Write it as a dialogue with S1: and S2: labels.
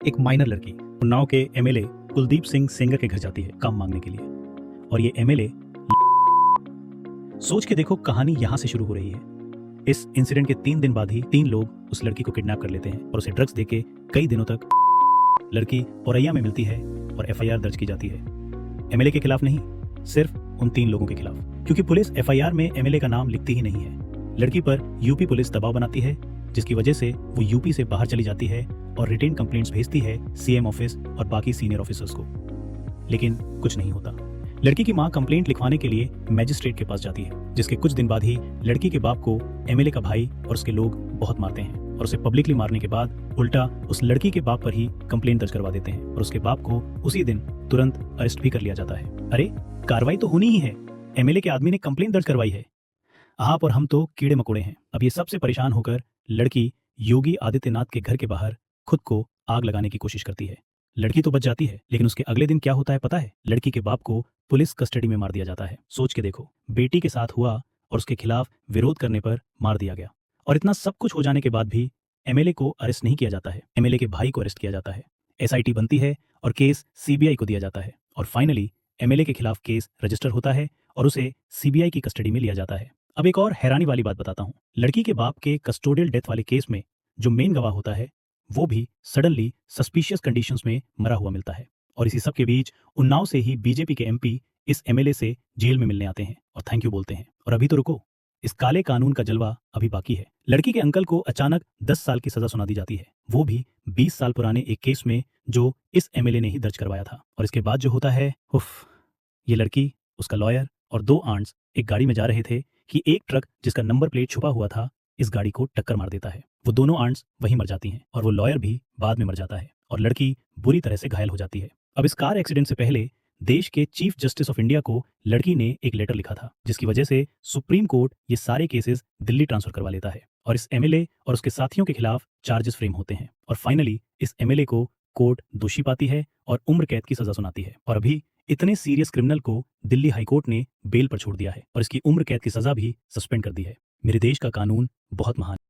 S1: एक माइनर लड़की उन्नाव के एमएलए कुलदीप सिंह सेंगर के घर जाती है काम मांगने के लिए। और ये एमएलए सोच के देखो कहानी यहाँ से शुरू हो रही है। इस इंसिडेंट के 3 दिन बाद ही 3 लोग उस लड़की को किडनैप कर लेते हैं और उसे ड्रग्स देके कई दिनों तक लड़की औरैया में मिलती है और एफआईआर दर्ज की जाती है। एमएलए के खिलाफ नहीं, सिर्फ उन 3 लोगों के खिलाफ, क्योंकि पुलिस एफआईआर में एमएलए का नाम लिखती ही नहीं है। लड़की पर यूपी पुलिस दबाव बनाती है, जिसकी वजह से वो यूपी से बाहर चली जाती है और रिटेन कंप्लेंट्स भेजती है सीएम ऑफिस और बाकी सीनियर ऑफिसर्स को। लेकिन कुछ नहीं होता। लड़की की मां कंप्लेंट लिखवाने के लिए मैजिस्ट्रेट के पास जाती है, जिसके कुछ दिन बाद ही लड़की के बाप को एमएलए का भाई और उसके लोग बहुत मारते हैं और उसे पब्लिकली मारने के बाद उल्टा उस लड़की के बाप पर ही कंप्लेंट दर्ज करवा देते हैं और उसके बाप को उसी दिन तुरंत अरेस्ट भी कर लिया जाता है। अरे कार्रवाई तो होनी ही है, एमएलए के आदमी ने कंप्लेंट दर्ज करवाई है। आप और हम तो कीड़े मकोड़े हैं। अब ये सबसे परेशान होकर लड़की योगी आदित्यनाथ के घर के बाहर खुद को आग लगाने की कोशिश करती है। लड़की तो बच जाती है, लेकिन उसके अगले दिन क्या होता है पता है? लड़की के बाप को पुलिस कस्टडी में मार दिया जाता है। सोच के देखो, बेटी के साथ हुआ और उसके खिलाफ विरोध करने पर मार दिया गया। और इतना सब कुछ हो जाने के बाद भी एमएलए को अरेस्ट नहीं किया जाता है, एमएलए के भाई को अरेस्ट किया जाता है। एसआईटी बनती है और केस सीबीआई को दिया जाता है और फाइनली एमएलए के खिलाफ केस रजिस्टर होता है और उसे सीबीआई की कस्टडी में लिया जाता है। अब एक और हैरानी वाली बात बताता हूँ। लड़की के बाप के कस्टोडियल डेथ वाले केस में जो मेन गवाह होता है वो भी सडनली सस्पिशियस कंडीशंस में मरा हुआ मिलता है। और इसी सब के बीच उन्नाव से ही बीजेपी के एमपी इस एमएलए से जेल में मिलने आते हैं और थैंक यू बोलते हैं। और अभी तो रुको, इस काले कानून का जलवा अभी बाकी है। लड़की के अंकल को अचानक 10 साल की सजा सुना दी जाती है, वो भी 20 साल पुराने एक केस में जो इस एमएलए ने ही दर्ज करवाया था। और इसके बाद जो होता है, उफ, ये लड़की, उसका लॉयर और 2 आंट्स एक गाड़ी में जा रहे थे कि एक ट्रक जिसका नंबर प्लेट छुपा हुआ था इस गाड़ी को टक्कर मार देता है। वो दोनों आंट्स वहीं मर जाती हैं और वो लॉयर भी बाद में मर जाता है और लड़की बुरी तरह से घायल हो जाती है। अब इस कार एक्सीडेंट से पहले देश के चीफ जस्टिस ऑफ इंडिया को लड़की ने एक लेटर लिखा था, जिसकी वजह से सुप्रीम कोर्ट ये सारे केसेस दिल्ली ट्रांसफर करवा लेता है और इस एमएलए और उसके साथियों के खिलाफ चार्जेस फ्रेम होते हैं और फाइनली इस एमएलए को कोर्ट दोषी पाती है और उम्र कैद की सजा सुनाती है। और अभी इतने सीरियस क्रिमिनल को दिल्ली हाईकोर्ट ने बेल पर छोड़ दिया है और इसकी उम्र कैद की सजा भी सस्पेंड कर दी है। मेरे देश का कानून बहुत महान है।